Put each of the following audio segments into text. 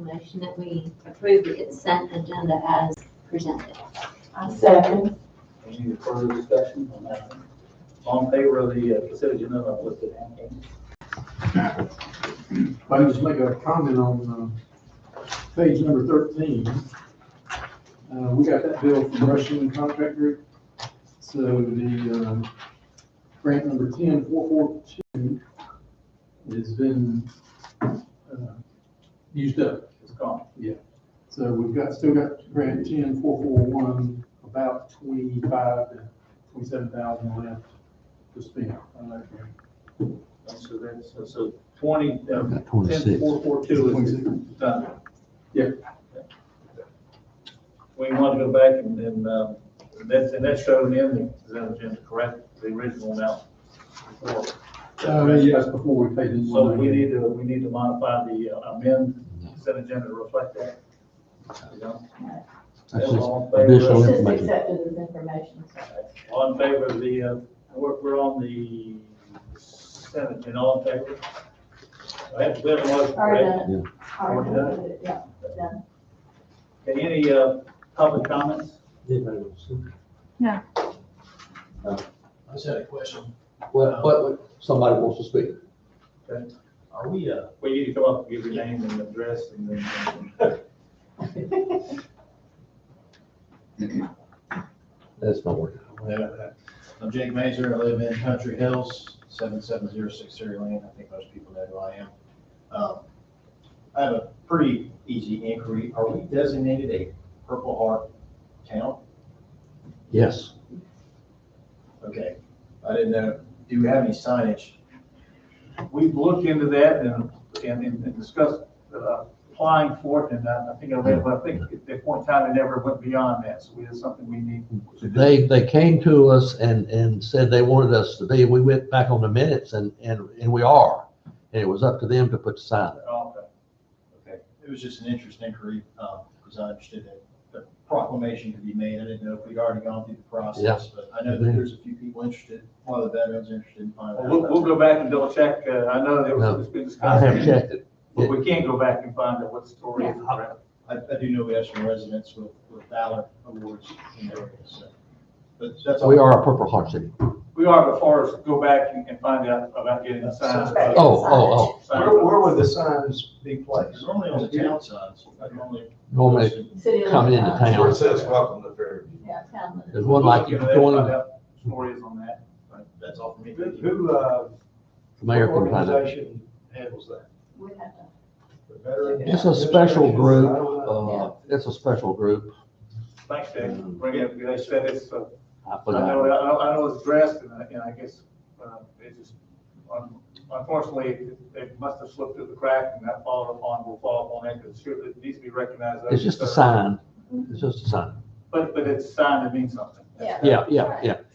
motion that we approve the consent agenda as presented. I second. Any further discussion on that? All in favor of the consent agenda, I've listed hand. If I can just make a comment on page number 13. We got that bill from Russian Contract Group. So the grant number 10442 has been used up. It's gone. Yeah. So we've still got grant 10441, about 25 to 27,000 left to spend on that grant. So that's, so 20, 26. 10,442 is done. Yeah. We want to go back and that's shown in the consent agenda, correct? The original amount before. Yes, before we paid in. So we need to modify the amend consent agenda to reflect that. You know? That's All just in favor additional of- Just information. accepted as information. All in favor of the, we're on the Senate, and all in favor? I have to have a motion, Already correct? done it. Already done it, yeah, done. Okay, any, public comments? I just had a question. What, somebody wants to speak. Okay. Are we, Well, you need to come up and give your name and address and then. That's not working. I'm Jake Mazer, I live in Country Hills, 7706 Surrey Lane. I think most people know who I am. I have a pretty easy inquiry. Are we designated a Purple Heart town? Yes. Okay, I didn't know. Do we have any signage? We've looked into that and discussed applying for it, and I think I read, but I think at that point in time, it never went beyond that, so it's something we need to do. They came to us and said they wanted us to be, we went back on the minutes and we are. And it was up to them to put the sign there. Okay. Okay, it was just an interesting inquiry, because I understood that the proclamation could be made. I didn't know if we'd already gone through the process, but I know that there's a few people interested, one of the veterans interested in finding out. We'll go back and double check, I know that No, it's been I discussed. have checked it. But we can't go back and find out what the story is. I do know we have some residents with Valor Awards in the area, so, but that's all. We are a Purple Heart City. We are, but far as go back and find out about getting a sign. Oh. Where would the signs be placed? Normally on the town sides, Normally City coming into limits. town. Where it says welcome to Fairview. Yeah, town limits. There's one like We'll look into that, going, find out stories on that. That's all for me. Who, the mayor what can find out. organization handles that? We have to. The veteran? It's a special I group, don't know. it's a special group. Thanks, Dave. Bring it, they said it's, I I forgot. know it's dressed, and I guess, it just, unfortunately, it must have slipped through the crack, and that followed upon, will fall upon that, because it needs to be recognized. It's just a sign. It's just a sign. But it's a sign that means something. Yeah.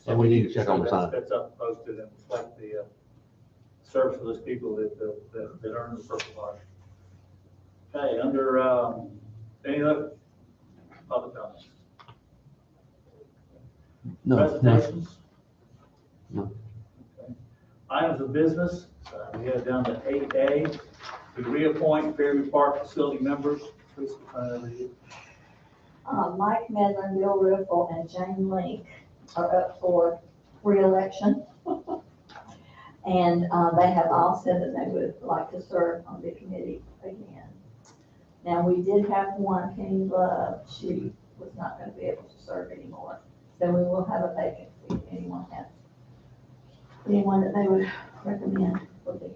And we need to check on the sign. That's up posted and reflect the, service for those people that earn the Purple Heart. Okay, under, any other public comments? No, Presentations? No. Okay. Items of business, we have down to 8A, to reappoint Fairview Park facility members. Please, read it. Mike Medlin, Bill Riffle, and Jane Link are up for reelection. And they have all said that they would like to serve on the committee again. Now, we did have one, Kenny Love, she was not going to be able to serve anymore. So we will have a vacancy if anyone that they would recommend for the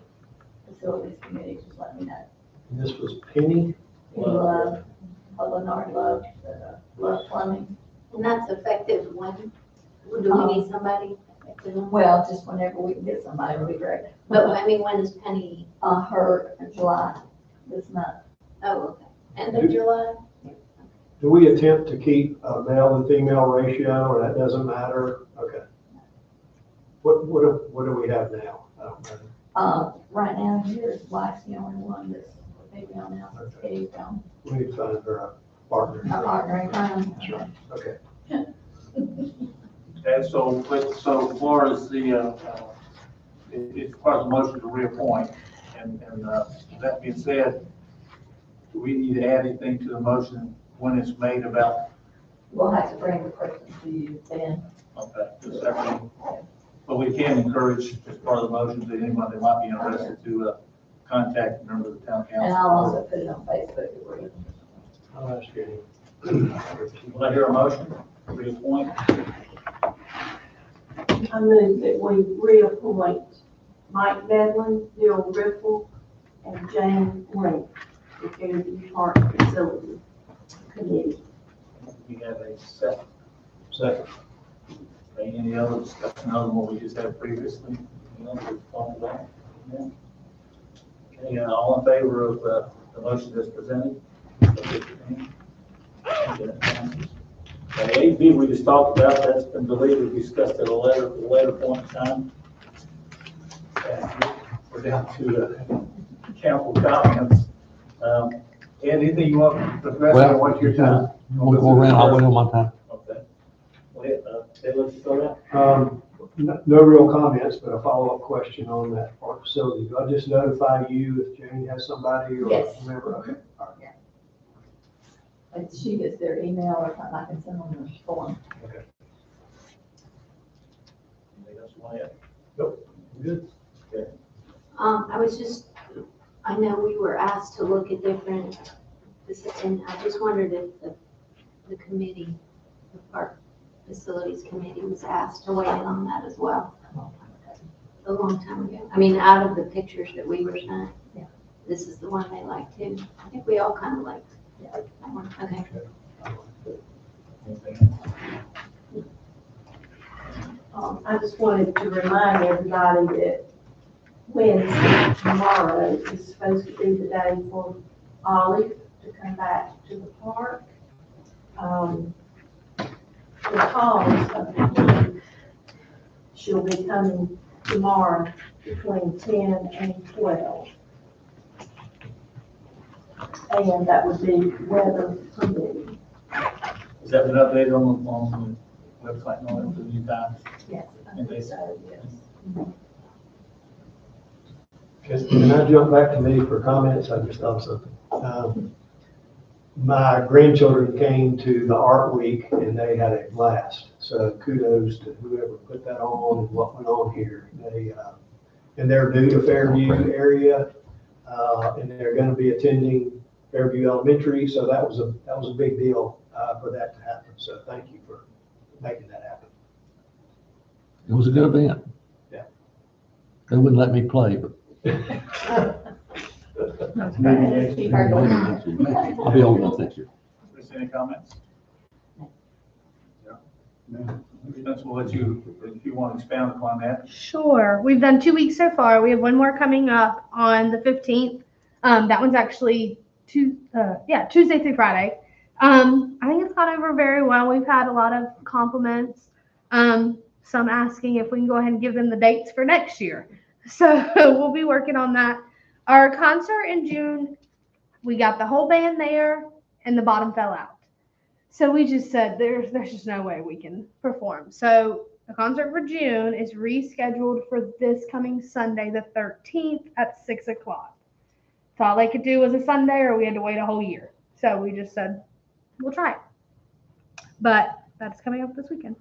facilities committee, just let me know. This was Penny. Kenny Love, Leonard Love, Love Plumbing. And that's effective when? Do we need somebody? Well, just whenever we can get somebody, would be great. But I mean, when is Penny? Her in July this month. Oh, okay. End of July? Do we attempt to keep a male and female ratio, or that doesn't matter? Okay. What do we have now? I don't know. Right now, here's wife's the only one that's female now, so Katie's gone. We need to find her a partner. Our partner in crime. That's right. Okay. And so as far as the, it requires a motion to reappoint, and that being said, do we need to add anything to the motion when it's made about, We'll have to bring the person to you then. okay, just everything? But we can encourage, as part of the motion, that anybody that might be interested to contact members of the town council. And I'll also put it on Facebook. for you. I'll ask you. Will I hear a motion to reappoint? I move that we reappoint Mike Bedlin, Bill Riffle, and Jane Link to Fairview Park Facility Committee. We have a second. Second. Okay, any other discussion other than what we just had previously? Any other thought of that? Yeah. Okay, all in favor of the motion that's presented? Okay, that passes. Okay, 8B, we just talked about, that's been deleted, we discussed at a later point in time. And we're down to council comments. Anything you want to address, Well, what's your time? We'll go around, I'll wait on my time. Okay. Well, let's start out. No real comments, but a follow-up question on that park facility. Do I just notify you if Jane has somebody or Yes. whomever? Okay. All right. If she gets their email or something, I can send them the form. Anything else you want to add? Nope. Good. I know we were asked to look at different, and I just wondered if the committee, the park facilities committee was asked to weigh in on that as well. A long time ago. I mean, out of the pictures that we were sent, Yeah. this is the one they liked too. I think we all kind of liked Yeah. that one. Okay. Anything else? I just wanted to remind everybody that Wednesday, tomorrow, is supposed to be the day for Olive to come back to the park. Because of the heat, she'll be coming tomorrow between 10 and 12. And that would be weather permitting. Has that been updated on the website and all that for the new times? Yes. And they- So, yes. Can I jump back to me for comments? I just thought of something. My grandchildren came to the art week and they had a blast. So kudos to whoever put that on and what went on here. And they're new to Fairview area, and they're going to be attending Fairview Elementary. So that was a big deal for that to happen. So thank you for making that happen. It was a good event. Yeah. They wouldn't let me play, but She heard it. I'll be old enough next year. Chris, any comments? Vince, we'll let you, if you want to expound upon that. Sure. We've done 2 weeks so far. We have one more coming up on the 15th. That one's actually Tuesday through Friday. I think it's gone over very well. We've had a lot of compliments. Some asking if we can go ahead and give them the dates for next year. So we'll be working on that. Our concert in June, we got the whole band there and the bottom fell out. So we just said there's just no way we can perform. So the concert for June is rescheduled for this coming Sunday, the 13th at 6 o'clock. So all they could do was a Sunday or we had to wait a whole year. So we just said, we'll try it. But that's coming up this weekend.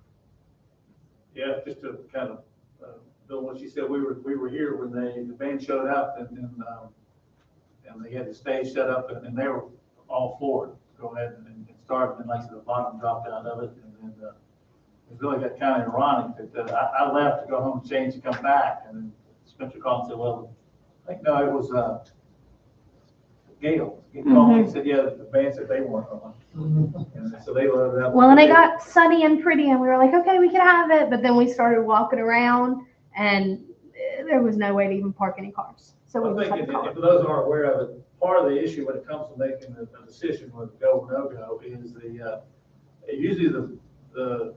Yeah, just to kind of build what she said, we were here when the band showed up and they had the stage set up and they were all for it. Go ahead and start, and like I said, the bottom dropped out of it, and then it really got kind of ironic that I left to go home and change to come back, and then Spencer called and said, well, I think, no, it was Gail. He called me and said, yeah, the band said they weren't on. And so they loaded up. Well, and it got sunny and pretty, and we were like, okay, we can have it. But then we started walking around, and there was no way to even park any cars. So I we just think had to call if those aren't aware of it, part of the issue when it comes to making a decision whether go or no go is usually the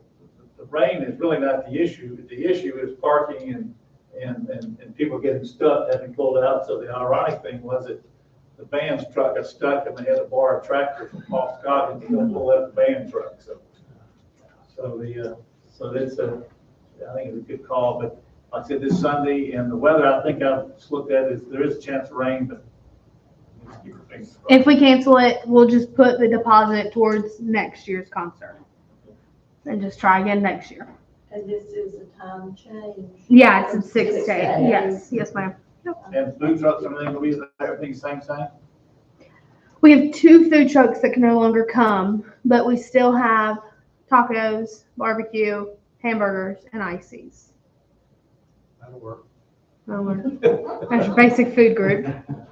rain is really not the issue. The issue is parking and people getting stuck, having pulled out. So the ironic thing was that the band's truck got stuck and they had to borrow a tractor from Paul Scott and pull out the band truck. So that's I think it's a good call. But like I said, this Sunday and the weather, I think I've just looked at is there is a chance of rain, but Keep your fingers crossed. If we cancel it, we'll just put the deposit towards next year's concert. And just try again next year. And this is a time change. Yeah, it's a 6 6 day. days. Yes, yes, ma'am. And food trucks, everything will be, everything same time? We have 2 food trucks that can no longer come, but we still have tacos, barbecue, hamburgers, and ices. That'll work. That's your basic food group.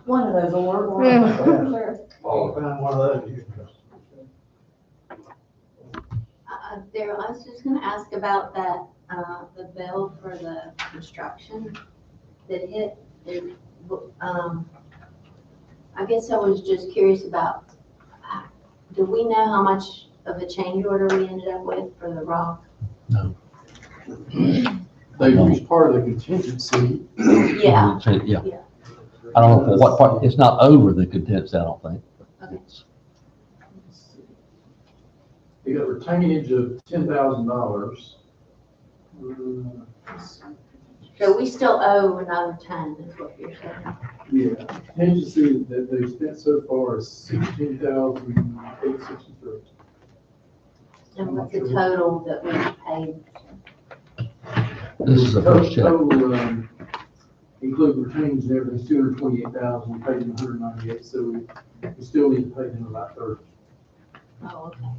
One of those will work. Yeah. Sure. Oh, found one of those. Daryl, I was just gonna ask about that, the bill for the construction that hit. I guess I was just curious about, do we know how much of a change order we ended up with for the rock? They used part of the contingency. Yeah, Yeah. Yeah. I don't know for what part, it's not over the condensed, I don't think. Okay. It's- They got retainage of $10,000. so we still owe another 10, is what you're saying. Yeah, contingency that they've spent so far is $16,863. And what's the total that we paid? This is the first check. Total, including retainage and everything, 228,000, we paid them 198, so we still need to pay them about 30. Oh, okay.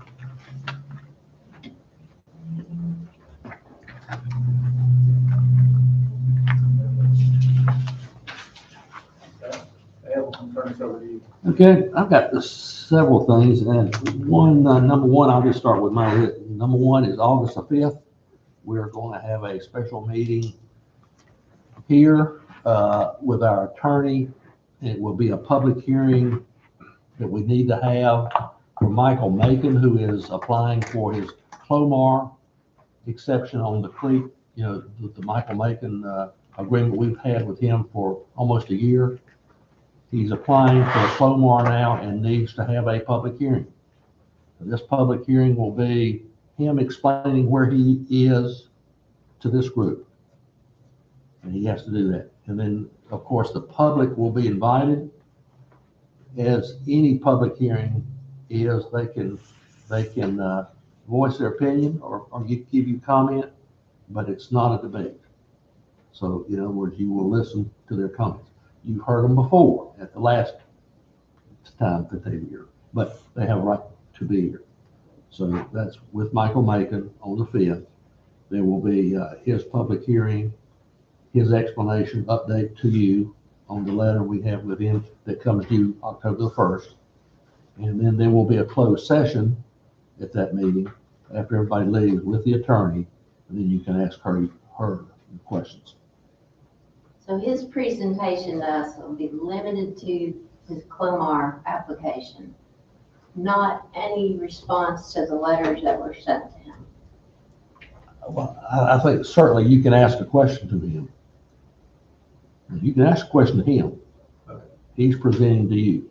Ed, I'll turn this over to you. Okay, I've got several things, and number one, I'll just start with my list. Number one is August the 5th. We're going to have a special meeting here with our attorney. It will be a public hearing that we need to have for Michael Macon, who is applying for his Clomar exception on the creek. You know, the Michael Macon agreement we've had with him for almost a year. He's applying for a Clomar now and needs to have a public hearing. This public hearing will be him explaining where he is to this group. And he has to do that. And then, of course, the public will be invited. As any public hearing is, they can voice their opinion or give you comment, but it's not a debate. So, in other words, you will listen to their comments. You've heard them before at the last time that they were here, but they have a right to be here. So that's with Michael Macon on the 5th. There will be his public hearing, his explanation, update to you on the letter we have with him that comes due October the 1st. And then there will be a closed session at that meeting after everybody leaves with the attorney, and then you can ask her questions. So his presentation to us will be limited to his Clomar application, not any response to the letters that were sent to him. Well, I think certainly you can ask a question to him. You can ask a question to him. He's presenting to you,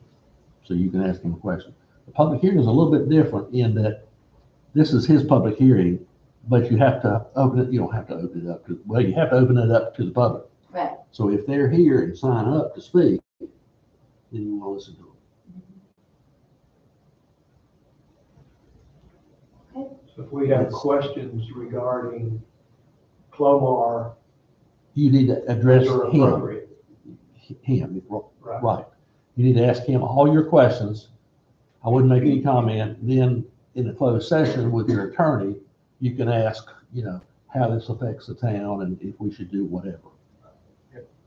so you can ask him a question. The public hearing is a little bit different in that this is his public hearing, but you have to open it, you don't have to open it up to, well, you have to open it up to the public. Right. So if they're here and sign up to speak, then you want to listen to them. So if we have questions regarding Clomar, You need to address those are him, appropriate. Right. right. You need to ask him all your questions. I wouldn't make any comment. Then in the closed session with your attorney, you can ask, how this affects the town and if we should do whatever.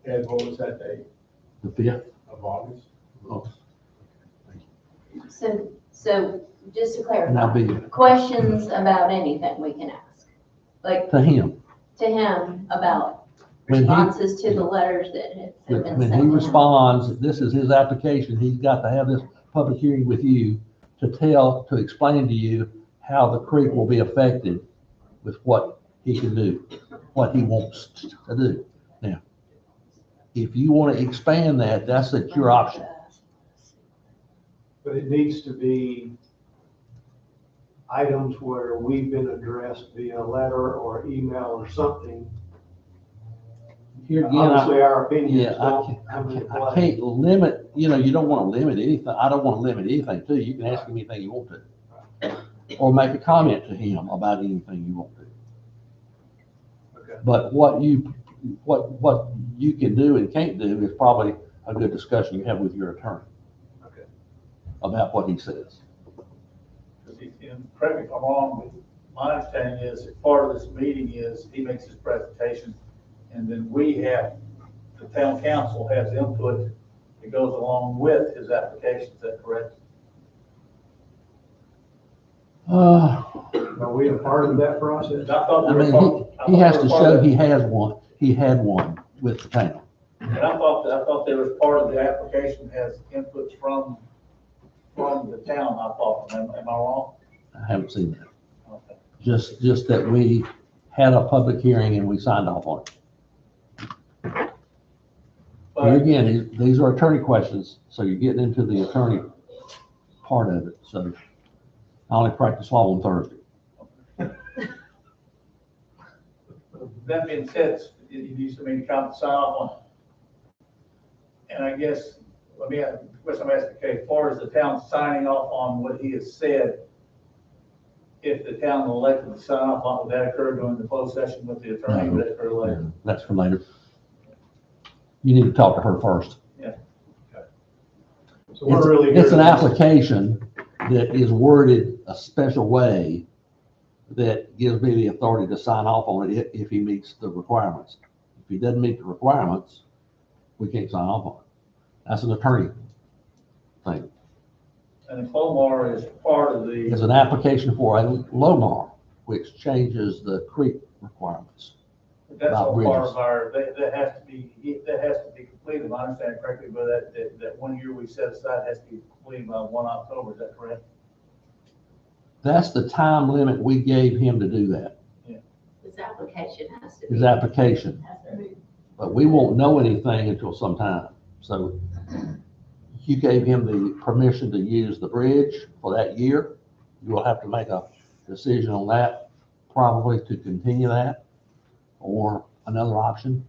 Ed, what was that date The 5th. of August? Oh, So just to and I'll clarify, be questions about anything we can ask, like to him. to him about When he- responses to the letters that have been sent When to he him. responds, this is his application, he's got to have this public hearing with you to explain to you how the creek will be affected with what he can do, what he wants to do. Now, if you want to expand that, that's at your option. But it needs to be items where we've been addressed via letter or email or something here again, Obviously, our opinions yeah, don't come into I play. can't limit, you know, you don't want to limit anything. I don't want to limit anything to you. You can ask him anything you want to. Or make a comment to him about anything you want to. Okay. But what you can do and can't do is probably a good discussion you have with your attorney. Okay. About what he says. Because correct me if I'm wrong, but my understanding is that part of this meeting is he makes his presentation, and then the town council has input that goes along with his application. Is that correct? Are we a part of that process? I thought I we were mean, part- I he thought has we to were part show of he that. has one, he had one with the town. And I thought there was part of the application has inputs from the town, I thought. Am I wrong? I haven't seen that. Okay. Just that we had a public hearing and we signed off on it. Here But again, these are attorney questions, so you're getting into the attorney part of it, so I only practice law on Thursday. that being said, you used to make a sign off on. And I guess, the question I'm asking, okay, as far as the town signing off on what he has said, if the town elected to sign off on, would that occur during the closed session with the attorney, or would that occur later? That's for later. You need to talk to her first. So we're really. It's an here to- application that is worded a special way that gives me the authority to sign off on it if he meets the requirements. If he doesn't meet the requirements, we can't sign off on it. That's an attorney thing. And the Clomar is part of It's the, an application for a LOMAR, which changes the creek requirements. that's all about part bridges. of our, that has to be completed, if I understand correctly, but that 1 year we set aside has to be completed by 1 October, is that correct? That's the time limit we gave him to do that, This application has to be. his application. But we won't know anything until sometime. So you gave him the permission to use the bridge for that year. You will have to make a decision on that, probably to continue that or another option,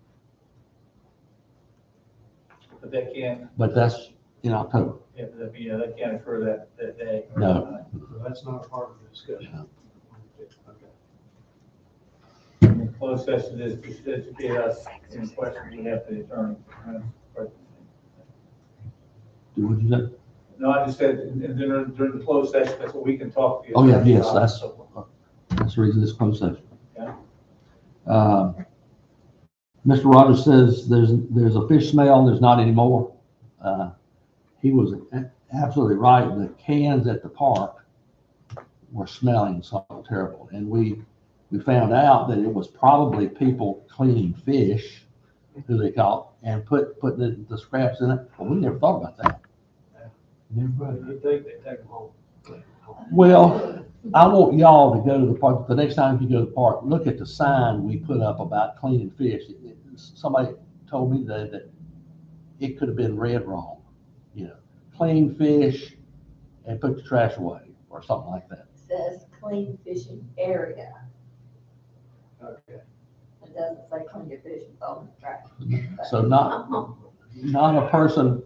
But that can't, but that's in October. that can't occur that day. No. So that's not a part of the discussion. No. Okay. And the closed session is to educate us in questions we have for the attorney. Do what you said? No, I just said, and during the closed session, that's what we can talk to you. Oh, yeah, yes, that's the reason it's closed session. Okay. Mr. Rogers says there's a fish smell, there's not anymore. He was absolutely right. The cans at the park were smelling so terrible. And we found out that it was probably people cleaning fish, who they caught, and putting the scraps in it. Well, we never thought about that. But you think they take them home? Well, I want y'all to go to the park, the next time you go to the park, look at the sign we put up about cleaning fish. Somebody told me today that it could have been read wrong, clean fish and put the trash away, or something like that. Says clean fishing area. Okay. It doesn't say clean your fish and throw in the trash. So not a person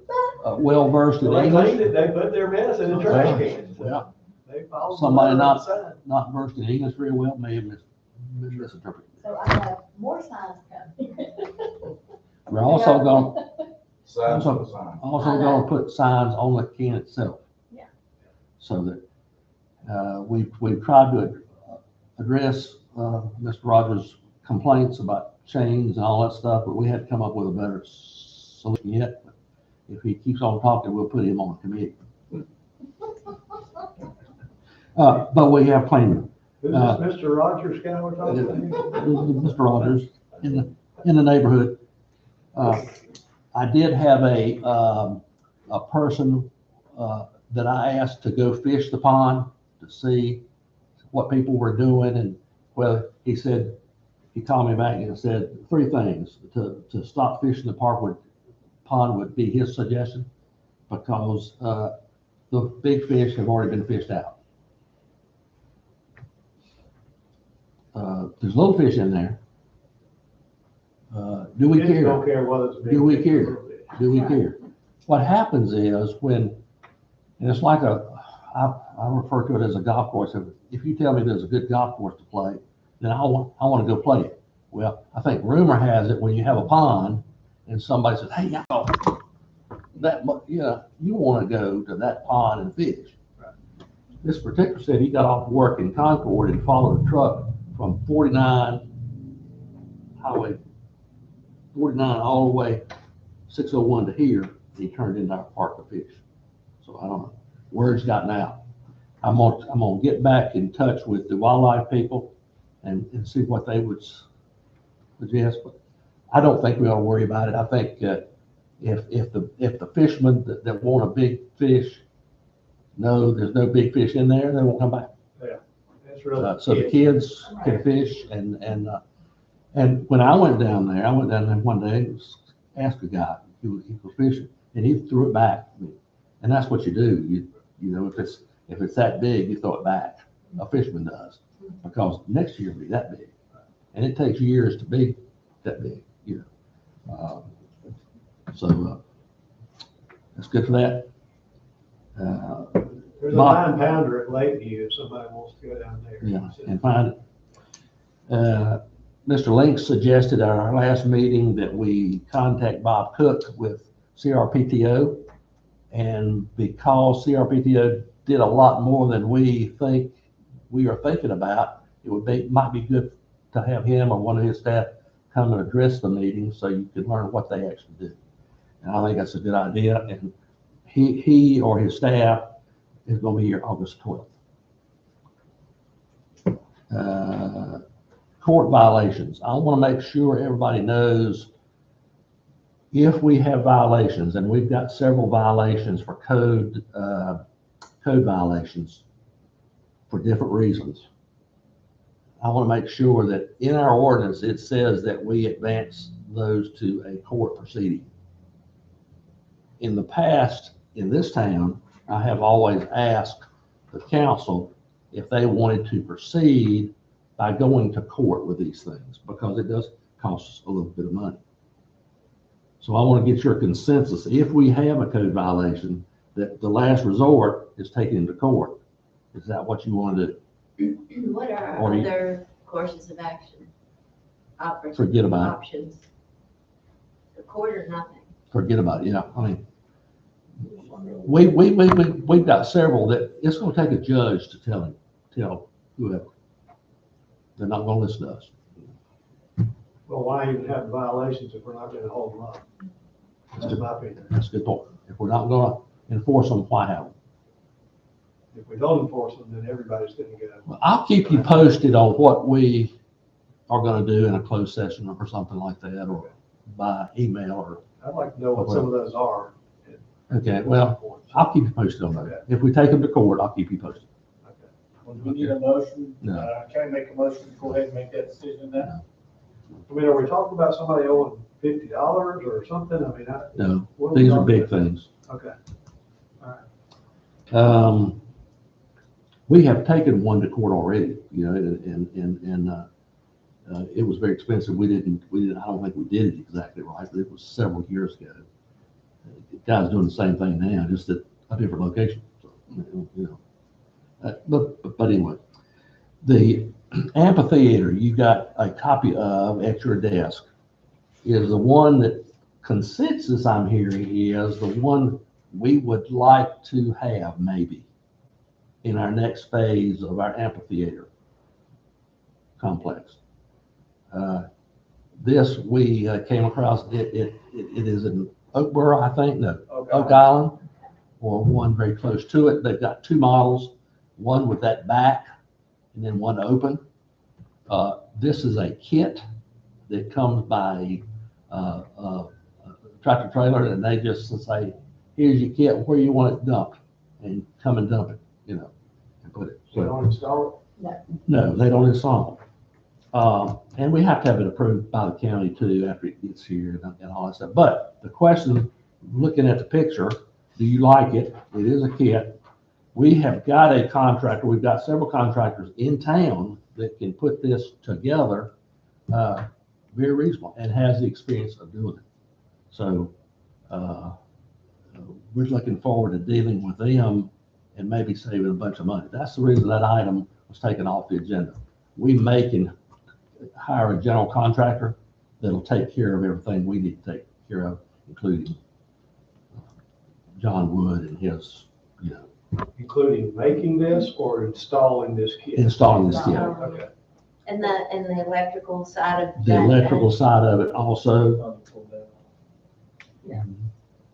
well-versed in Well, they cleaned English, it, they put their mess in the trash can. Well, They followed the somebody letter of the sign. not versed in English very well may have misinterpreted. So I have more signs coming. We're also gonna, Signs Also- on the sign. gonna put signs on the can itself. Yeah. So that, we've tried to address, Mr. Rogers' complaints about chains and all that stuff, but we had to come up with a better solution yet. If he keeps on talking, we'll put him on the committee. But we have plenty. Who's this Mr. Rogers guy we're talking about? Mr. Rogers in the neighborhood. I did have a person that I asked to go fish the pond to see what people were doing, and well, he said, he called me back and said 3 things. To stop fishing the pond would be his suggestion, because the big fish have already been fished out. There's little fish in there, Do we Kids care? don't care whether it's a big Do we fish care? or a little fish. Do we care? What happens is when, and it's like I refer to it as a golf course. If you tell me there's a good golf course to play, then I want to go play it. Well, I think rumor has it when you have a pond and somebody says, hey, y'all, you want to go to that pond and fish. Right. This particular said he got off work in Concord and followed a truck from 49 Highway 49 all the way 601 to here. And he turned into our park to fish. So I don't know. Word's gotten out. I'm gonna get back in touch with the wildlife people and see what they would suggest. But I don't think we ought to worry about it. I think if the fishermen that want a big fish know there's no big fish in there, they won't come back. It's really. So the kids can fish and when I went down there one day and asked a guy he was fishing and he threw it back to me. And that's what you do. You know, if it's that big, you throw it back. A fisherman does, because next year it'll be that big, and it takes years to be that big. You know, so that's good for that. There's a 9-pounder at Lakeview if somebody wants to go down there. Yeah, and find it. Mr. Link suggested at our last meeting that we contact Bob Cook with CRPTO. And because CRPTO did a lot more than we are thinking about, might be good to have him or one of his staff come and address the meeting so you can learn what they actually do. And I think that's a good idea. And he or his staff is going to be here August 12th. Court violations. I want to make sure everybody knows if we have violations, and we've got several violations for code violations for different reasons. I want to make sure that in our ordinance, it says that we advance those to a court proceeding. In the past, in this town, I have always asked the council if they wanted to proceed by going to court with these things, because it does cost us a little bit of money. So I want to get your consensus. If we have a code violation, that the last resort is taken into court. Is that what you want to do? What are Or you- other courses of action? Forget about it. Options. The court or nothing? Forget about it. Yeah, I mean, we've got several that it's going to take a judge to tell whoever. They're not going to listen to us. Well, why even have violations if we're not going to hold them up? That's my opinion. That's a good point. If we're not going to enforce them, why have them? If we don't enforce them, then everybody's going to go. Well, I'll keep you posted on what we are going to do in a closed session or something like that, or by email or. I'd like to know what some of those are. Okay, well, I'll keep you posted on that. If we take them to court, I'll keep you posted. Well, do we need a motion? No. Can I make a motion to go ahead and make that decision now? I mean, are we talking about somebody owing $50 or something? I mean, No, what are we these are talking big about? things. Okay. We have taken one to court already, you know, and it was very expensive. We didn't, I don't think we did it exactly right, but it was several years ago. The guy's doing the same thing now, just at a different location. So, you know, but anyway, the amphitheater you got a copy of at your desk is the one that consensus I'm hearing is the one we would like to have maybe in our next phase of our amphitheater complex. This we came across, it is in Oakboro, I think, no, Oak Island, or one very close to it. They've got two models, one with that back and then one open. This is a kit that comes by a tractor trailer, and they just say, here's your kit, where you want it dumped, and come and dump it, you know, and put it. We don't install No, they don't install. And we have to have it approved by the county too after it gets here and all that stuff. But the question, looking at the picture, do you like it? It is a kit. We have got a contractor, we've got several contractors in town that can put this together very reasonable, and has the experience of doing it. So, we're looking forward to dealing with them and maybe saving a bunch of money. That's the reason that item was taken off the agenda. We can hire a general contractor that'll take care of everything we need to take care of, including John Wood and his, Including making this or installing this kit? installing this kit. Okay. And the electrical side of The that. electrical side of it also.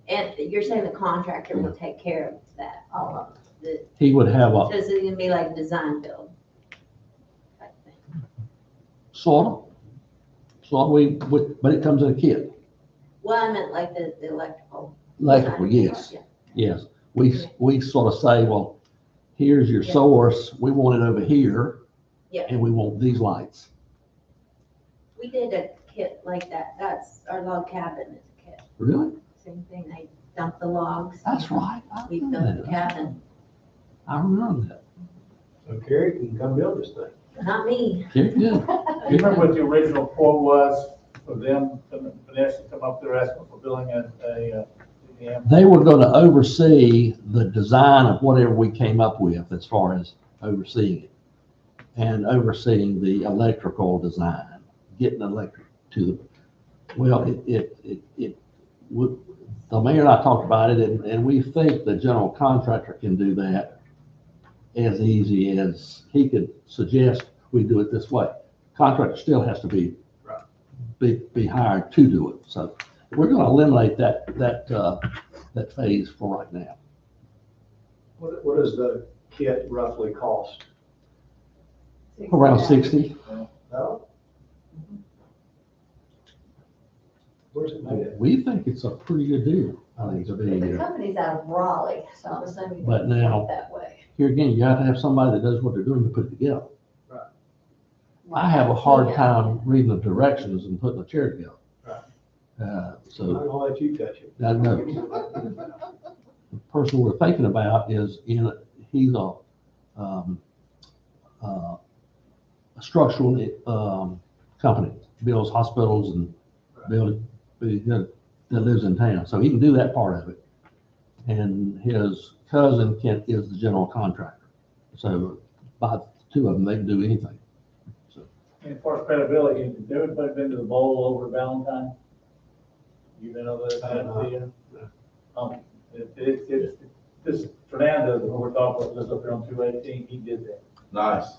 And you're saying the contractor will take care of that, all of it? He would have So a is it gonna be like design build? type thing? sort of, but it comes in a kit. Well, I meant like the electrical. Electrical, design. yes, Yeah. yes. We sort of say, well, here's your Yeah. source, we want it over here. Yeah. And we want these lights. We did a kit like that. That's our log cabin is a kit. Really? Same thing. They dump the logs. That's right. I We remember built the that. cabin. I remember that. So Carrie can come build this thing. Not me. Very good. Do you remember what the original quote was for them, Vanessa, to come up with their estimate for building a dam? They were going to oversee the design of whatever we came up with as far as overseeing it. And overseeing the electrical design, getting electric to the, well, the mayor and I talked about it, and we think the general contractor can do that as easy as he could suggest we do it this way. Contractor still has to be hired to do it. So we're going to eliminate that phase for right now. What does the kit roughly cost? Around 60. No? Where's it made at? We think it's a pretty good deal. I think it'll be, The company's out of Raleigh, so I'm assuming But it's now- that way. here again, you have to have somebody that knows what they're doing to put it together. Right. I have a hard Yeah. time reading the directions and putting a chair together. Right. Uh, I'm So not gonna let you touch it. I know. The person we're thinking about he's a structural company, builds hospitals and that lives in town. So he can do that part of it. And his cousin is the general contractor. So by the two of them, they can do anything. And as far as credibility, has everybody been to the bowl over Valentine? You been over there? This Fernando, who we're talking about, lives up here on 218, he did that. Nice.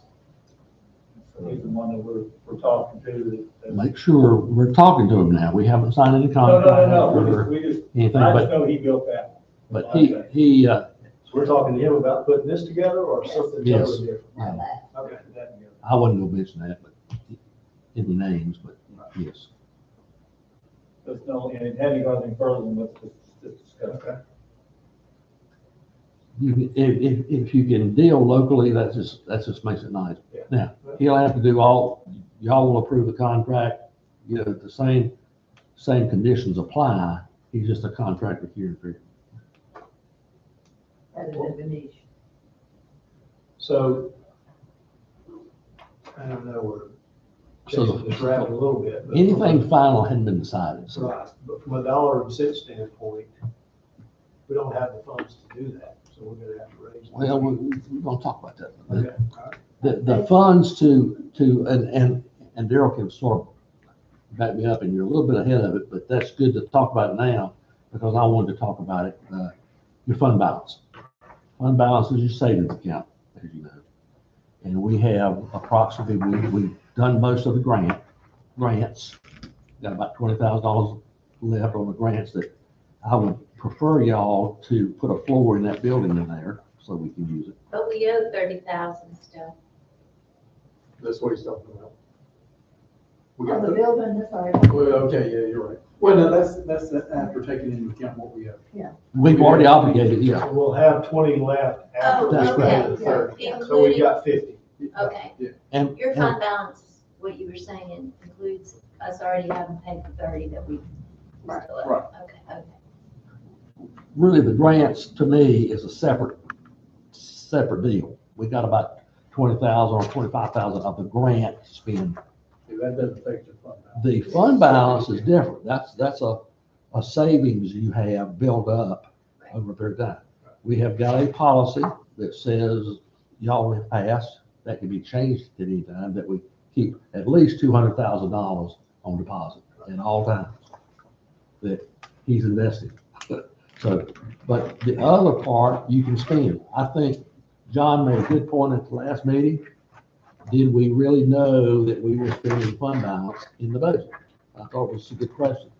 So he's the one that we're talking to. Make sure we're talking to him now. We haven't signed any No, contract. no. We just, Anything, I just but, know he built that. but he, So we're talking to him about putting this together or something Yes. totally different? Now that. Okay. I wasn't gonna mention that, but any names, but yes. There's no, and it hadn't gone any further than what's discussed. Okay. If you can deal locally, that just makes it nice. Yeah. Now, he'll have to do y'all will approve the contract, the same conditions apply. He's just a contractor here in Fairview. That is a niche. So, I don't know, we're So chasing this rabbit a little bit. but- Anything final hadn't been decided, so. Right, but from a dollar and cent standpoint, we don't have the funds to do that, so we're gonna have to raise. Well, we're gonna talk about that. Okay, all right. The funds and Daryl can sort of back me up, and you're a little bit ahead of it, but that's good to talk about it now, because I wanted to talk about it, your fund balance. Fund balance is your savings account, as you know. And we have approximately, we've done most of the grants, got about $20,000 left on the grants that I would prefer y'all to put a floor in that building in there, so we can use it. But we owe 30,000 still. That's what he's talking about. We On got the the, building, that's already. well, okay, yeah, you're right. Well, no, that's after taking into account what we have. We've already obligated, yeah. So we'll have 20 left after Oh, we That's pay right. the 30. So Including- we got 50. Okay. Yeah. And, Your and fund balance, what you were saying, includes us already having paid the 30 that we still owe. Right. Okay. really, the grants to me is a separate deal. We got about 20,000 or 25,000 of the grant spend That doesn't affect your fund balance. The fund balance is different. That's a savings you have built up over a period of time. We have got a policy that says y'all have passed, that can be changed at any time, that we keep at least $200,000 on deposit at all times that he's investing. So, but the other part you can spend. I think John made a good point at the last meeting. Did we really know that we were spending fund balance in the budget? I thought it was a good question.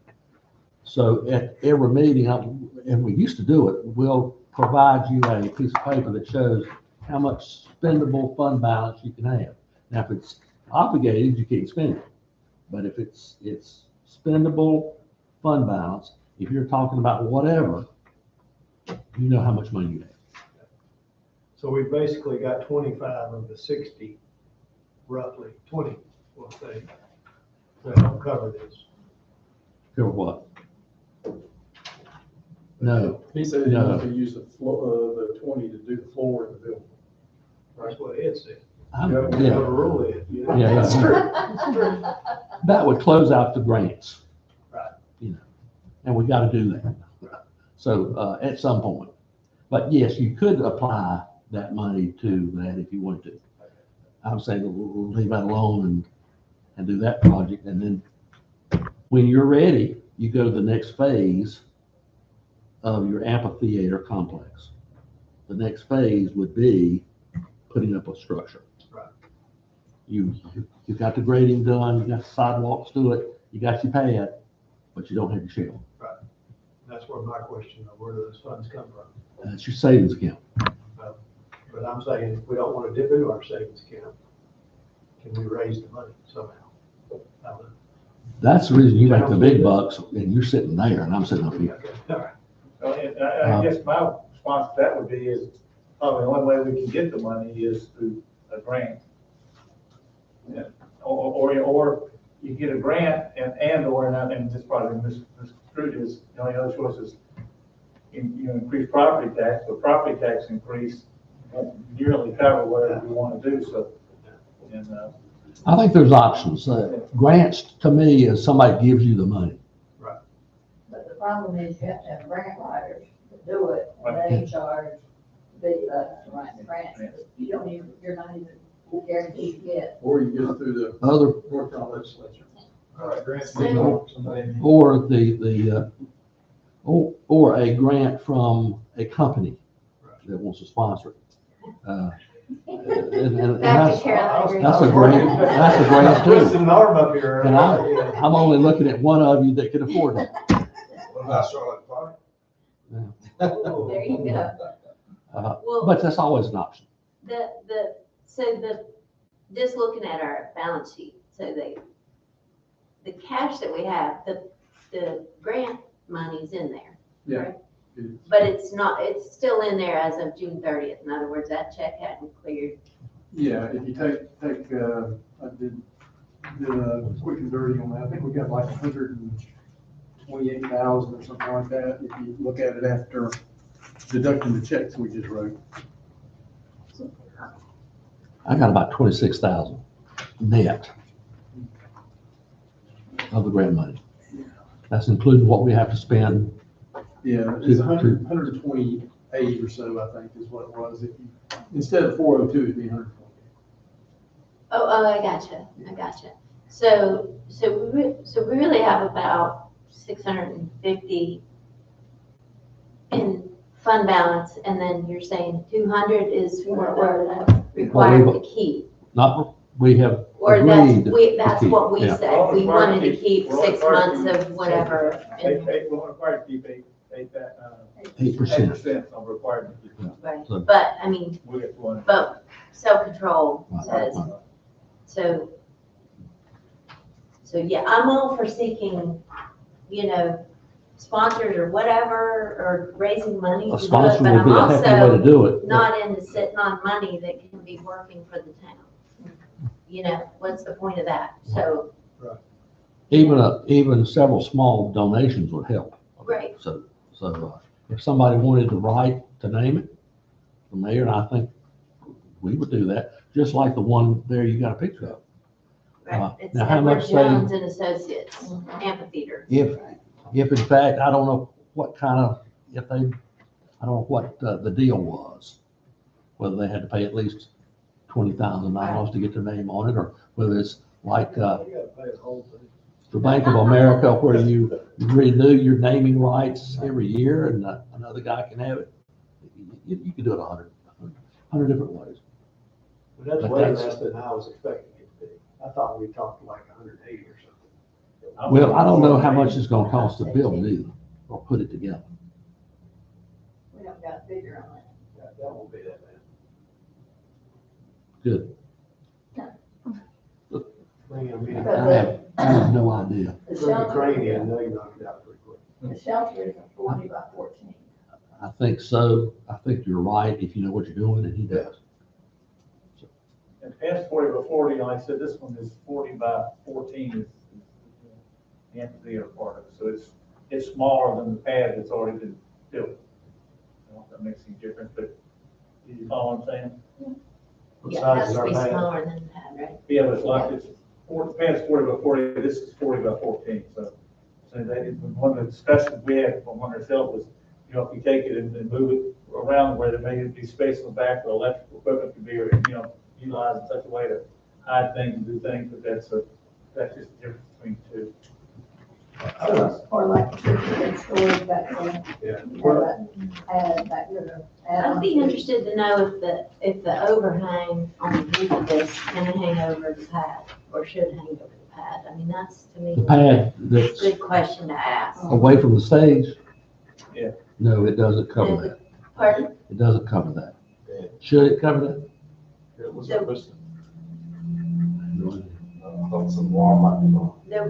So at every meeting, and we used to do it, we'll provide you a piece of paper that shows how much spendable fund balance you can have. Now, if it's obligated, you can't spend it. But if it's spendable fund balance, if you're talking about whatever, you know how much money you have. So we've basically got 25 of the 60, roughly 20, we'll say, to help cover this. Or what? No, He said he No. wanted to use the floor, the 20 to do the floor in the building. That's what Ed said. I'm- You have yeah, to rule it. You know? Yeah, That's yeah. true. That's true. that would close out the grants. Right. You know, and we gotta do that. So, at some point. But yes, you could apply that money to that if you wanted to. I'm saying we'll leave that alone and do that project. And then when you're ready, you go to the next phase of your amphitheater complex. The next phase would be putting up a structure. Right. You've got the grading done, you got the sidewalks to it, you got your pad, but you don't have your shell. That's where my question of where do those funds come from? That's your savings account. But I'm saying if we don't want to dip into our savings account, can we raise the money somehow? I don't know. That's the reason you make the big bucks and you're sitting there and I'm sitting up here. Okay, all right. So, and I guess my response to that would be is, probably the only way we can get the money is through a grant. Yeah. Or you get a grant and this probably misconstrued is, the only other choice is you increase property tax, but property tax increase won't nearly cover whatever we want to do, so. And, I think there's options. Grants to me is somebody gives you the money. But the problem is you have to have grant writers to do it, and they charge to write the grants. You don't even, you're not even guaranteed to get. Or you get it through the Other, North Carolina legislature. All right, grants. or a grant from a company that wants to sponsor it. And Back that's, to Carolina. that's a grant too. Twisting an arm up here. And I'm only looking at one of you that can afford that. What about Charlotte Park? There you go. Well, But that's always an option. just looking at our balance sheet, so the cash that we have, the grant money's in there. Yeah. Right? But it's it's still in there as of June 30th. In other words, that check hadn't cleared. Yeah, if you take, I did a quick and dirty on that. I think we got like 128,000 or something like that. If you look at it after deducting the checks we just wrote. I got about 26,000 net of the grant money. That's including what we have to spend. Yeah, it's 128 or so, I think, is what it was. If you, instead of 402, it'd be 120. Oh, I gotcha. So we really have about 650 in fund balance, and then you're saying 200 is what we're required to keep. Not, we have Or agreed. that's to what we keep, yeah. said, we wanted to keep We're 6 months of whatever. We're required to keep 8%. 8%, I'm required to keep. Right, So- but, I mean, We get 200. but self-control Right, says, right. so yeah, I'm all for seeking, sponsors or whatever, or raising money A to do it, sponsor but would I'm be a hefty way to also do it. not into sitting on money that can be working for the town. What's the point of that? So, Even several small donations would help. right, So if somebody wanted to write to name it, the mayor, and I think we would do that, just like the one there you got a picture of. Right, it's Now, how Edward much they- Jones and Associates Amphitheater. If in fact, I don't know what kind of, if they, I don't know what the deal was. Whether they had to pay at least $20,000 to get their name on it, or whether it's like, You gotta pay the whole thing. the Bank of America where you renew your naming rights every year and another guy can have it. You can do it 100 different ways. But that's But way that's- less than I was expecting it to be. I thought we talked like 180 or something. Well, I don't know how much it's gonna cost to build it either, or put it together. We don't got a figure on it. That won't be that bad. Good. Bring him in. I have no idea. The Bring the crane shelter, in, now you knock it out pretty quick. the shelter is a 40 by 14. I think so. I think you're right if you know what you're doing, and he does. And past 40 by 40, like I said, this one is 40 by 14 is the amphitheater part of it. So it's smaller than the pad that's already been built. I don't know if that makes any difference, but you follow what I'm saying? What Yeah, it size has is to our be pad? smaller than that, right? Yeah, but it's like, the pad's 40 by 40, this is 40 by 14, so one of the discussions we had from one ourselves was, you know, if we take it and move it around where there may be space in the back for electrical equipment to be, you know, utilized in such a way to hide things and do things, but that's just the difference between the two. Or like a 50 storage back there. Yeah. You know, add back there. I'd be interested to know if the overhang on the roof of this can hang over the pad, or should hang over the pad. I mean, that's, to me, The pad a that's good question to ask. away from the stage. Yeah. No, it doesn't cover that. Pardon? It doesn't cover that. Should it cover that? It was The- supposed No. to, some warm up. The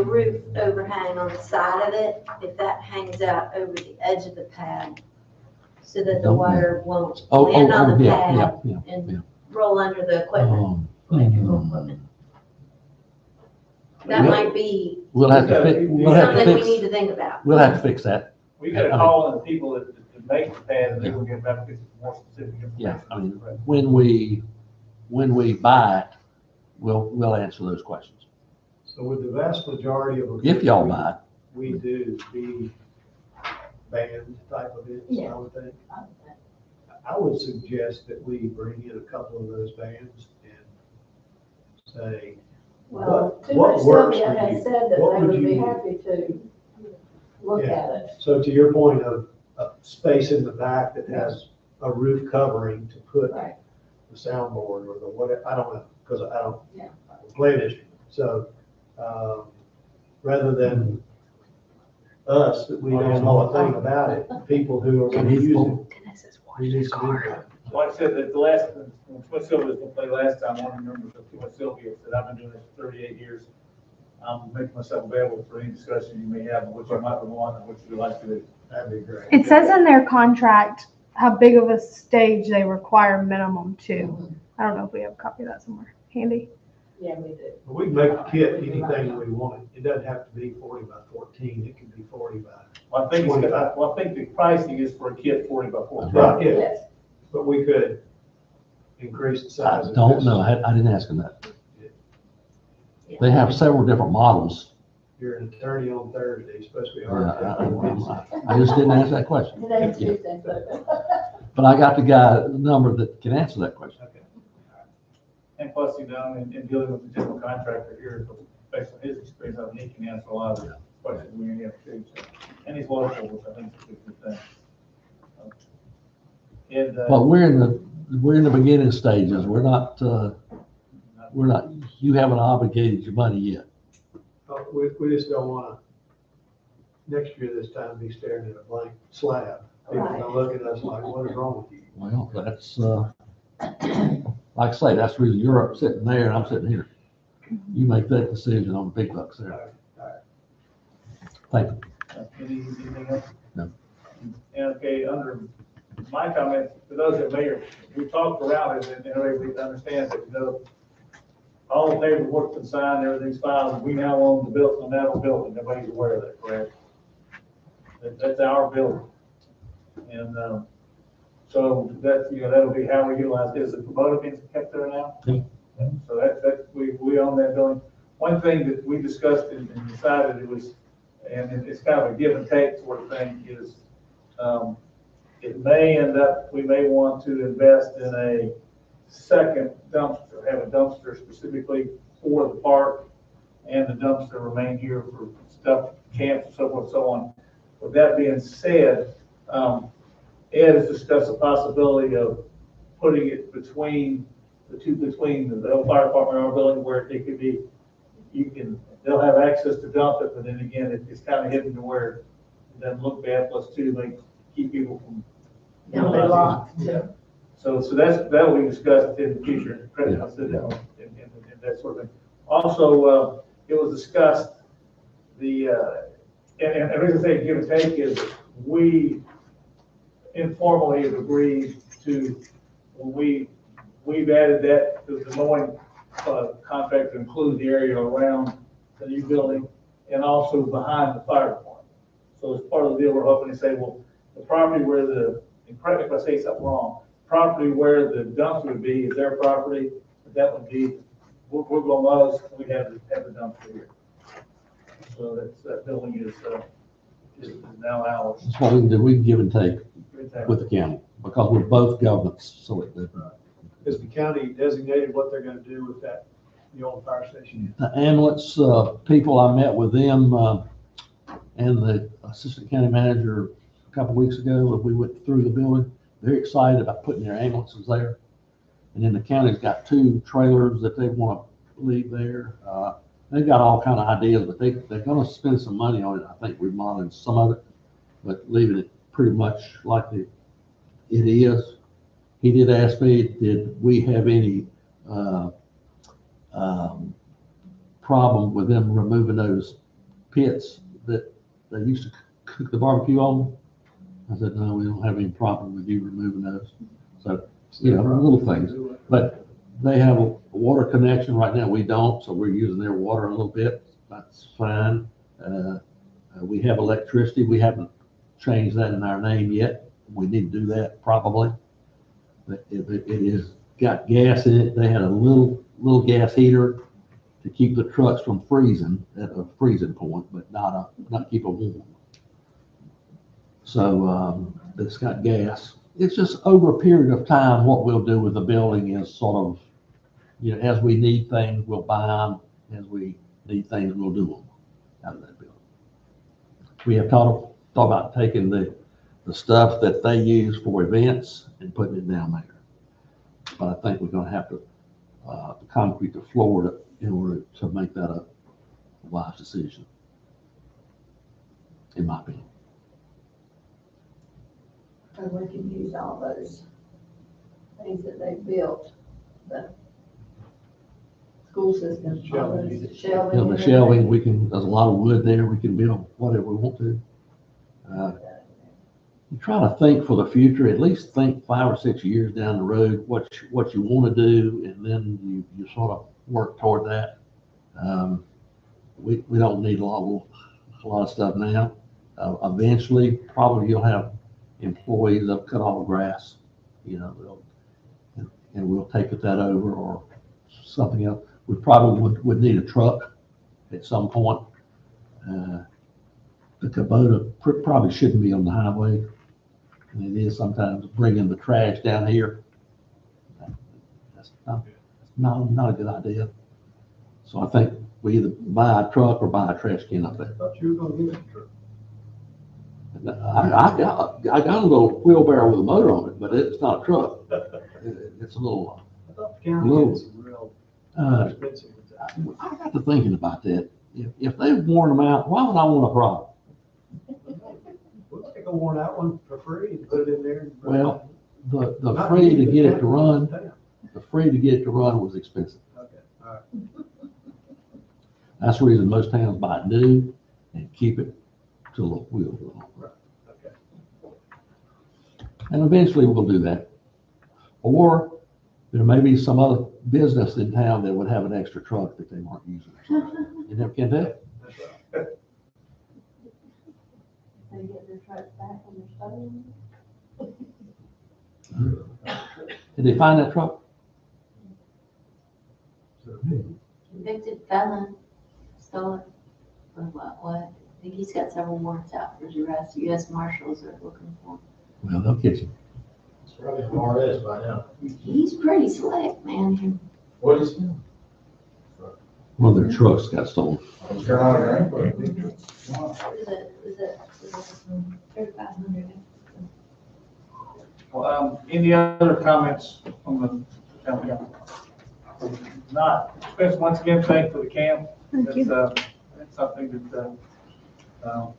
roof overhang on the side of it, if that hangs out over the edge of the pad, so that the Don't- water won't Oh, land on the yeah, pad yeah, yeah. and roll under the equipment, Um, electrical equipment. That We'll- might be We'll have to fix, we'll have to something we need fix, to think about. we'll have to fix that. We got to call in the people that make the pad, and they will get back with more specific information. Yeah, I mean, when we buy it, we'll answer those questions. So with the vast majority of. If y'all buy it. We do the band type of events, I would think. I would suggest that we bring in a couple of those bands and say, Well, What works Sylvia for has you? said that What they would would you be do? happy to look Yeah. at it. so to your point of a space in the back that has a roof covering to put Right. the soundboard or the whatever, I don't know, because I don't Yeah. play an instrument. So, rather than us, that we don't know a thing about it, people who are going to use it, we need some input. Like I said, the last, when Twin Sylvia was gonna play last time, one of the members of Twin Sylvia said, I've been doing this for 38 years. I'm making myself available for any discussion you may have, which you might want, and which you'd like to do. That'd be great. It says in their contract how big of a stage they require minimum to. I don't know if we have a copy of that somewhere handy. Yeah, we do. But we can make the kit anything we want. It doesn't have to be 40 by 14. It can be 40 by. Well, I think the pricing is for a kit 40 by 40. Right, yeah, Yes. but we could increase the I size. of don't this. know. I didn't ask them that. They have several different models. You're an attorney on Thursday, you're supposed to be Yeah, architect. I just didn't ask that question. Today's Yeah. Tuesday, but. But I got the guy, the number that can answer that question. Okay. And plus, you know, in dealing with the general contractor here, based on his experience, I think he can answer a lot of the questions we have too. So, and he's local, which I think is a good thing. And, But we're in the beginning stages. We're not, you haven't obligated your money yet. But we just don't wanna, next year this time, be staring at a blank slab. People Right. gonna look at us like, what is wrong with you? Well, that's, like I say, that's the reason you're up sitting there and I'm sitting here. You make that decision on the big bucks there. Thank you. anything else? No. And okay, under my comments, for those that may, we talked around it and everybody understands that, you know, all the paperwork's been signed, everything's filed, and we now own the building, the building, nobody's aware of that, correct? That's our building. And, so that's, you know, that'll be how we utilize it. Is the promoter being kept there now? Yeah. So we own that building. One thing that we discussed and decided it was, and it's kind of a give and take sort of thing, is, it may end up, we may want to invest in a second dumpster, have a dumpster specifically for the park, and the dumpster remain here for stuff, camps, and so forth and so on. With that being said, Ed has discussed the possibility of putting it between the old fire department and our building, where it could be, they'll have access to dump it, but then again, it's kind of hidden to where it doesn't look bad, plus two, they keep people from. It'll be locked. Yeah. So that will be discussed in the future, and that sort of thing. Also, it was discussed, and the reason I say give and take is we informally have agreed to, when we've added that to the mowing contract to include the area around the new building and also behind the fire department. So as part of the deal, we're hoping to say, well, the property where and correct me if I say something wrong, property where the dumpster would be is their property, but that would be, we're going to mow, we have the dumpster here. So that building is now ours. That's what we can do. We can give and take with the county because we're both governments, so it doesn't. Has the county designated what they're gonna do with that, the old fire station? The ambulance people, I met with them and the assistant county manager a couple weeks ago. We went through the building. They're excited about putting their ambulances there. And then the county's got 2 trailers that they want to leave there. They've got all kind of ideas, but they're going to spend some money on it. I think remodeling some of it, but leaving it pretty much like it is. He did ask me, did we have any problem with them removing those pits that they used to cook the barbecue on? I said, no, we don't have any problem with you removing those. So, little things. But they have a water connection right now. We don't, so we're using their water a little bit. That's fine. We have electricity. We haven't changed that in our name yet. We need to do that probably. But it is got gas in it. They had a little gas heater to keep the trucks from freezing at a freezing point, but not keep them warm. So it's got gas. It's just over a period of time, what we'll do with the building is sort of, as we need things, we'll buy them. As we need things, we'll do them out of that building. We have thought about taking the stuff that they use for events and putting it down there. But I think we're going to have to concrete the floor in order to make that a wise decision, in my opinion. And we can use all those things that they built, the school system, all those shelving. The shelving, there's a lot of wood there. We can build whatever we want to. You try to think for the future, at least think 5 or 6 years down the road, what you want to do, and then you sort of work toward that. We don't need a lot of stuff now. Eventually, probably you'll have employees that cut all the grass, and we'll take that over or something else. We probably would need a truck at some point. The Kubota probably shouldn't be on the highway. And it is sometimes bringing the trash down here. That's not a good idea. So I think we either buy a truck or buy a trash can up there. I thought you were gonna get a truck. I got a little wheelbarrow with a motor on it, but it's not a truck. It's a little. I thought the county had some real expensive ones. I got to thinking about that. If they've worn them out, why would I want a problem? We'll take a worn out one for free and put it in there. Well, the free to get it to run, was expensive. Okay, all right. That's the reason most towns buy it new and keep it till the wheels are on. Right, okay. And eventually we'll do that. Or there may be some other business in town that would have an extra truck that they weren't using. You never can tell. That's right. They get their trucks back on their stolen. Did they find that truck? Convicted felon, stole it, or what? I think he's got several warrants out for his arrest. U.S. Marshals are looking for him. Well, they'll catch him. It's probably Juarez by now. He's pretty slick, man. What is it? Well, their trucks got stolen. Carolina Rainbow. Is it 3,500? Well, any other comments from the county? Not, Chris, once again, thank for the camp. Thank you. It's something that, I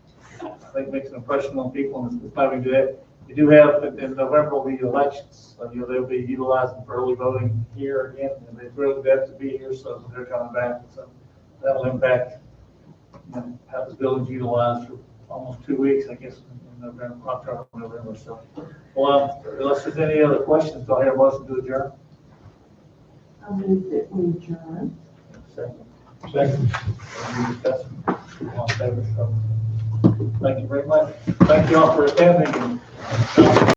think makes an impression on people, and it's probably good. We do have, in November, will be elections, they'll be utilizing for early voting here again, and they've really got to be here, so they're coming back, so that'll impact, how this building's utilized for almost 2 weeks, I guess, in November, October, November, so. Well, unless there's any other questions, do I hear a motion to adjourn? I move that we adjourn. Second. Second. Any discussion? All in favor, so. Thank you very much. Thank you all for attending.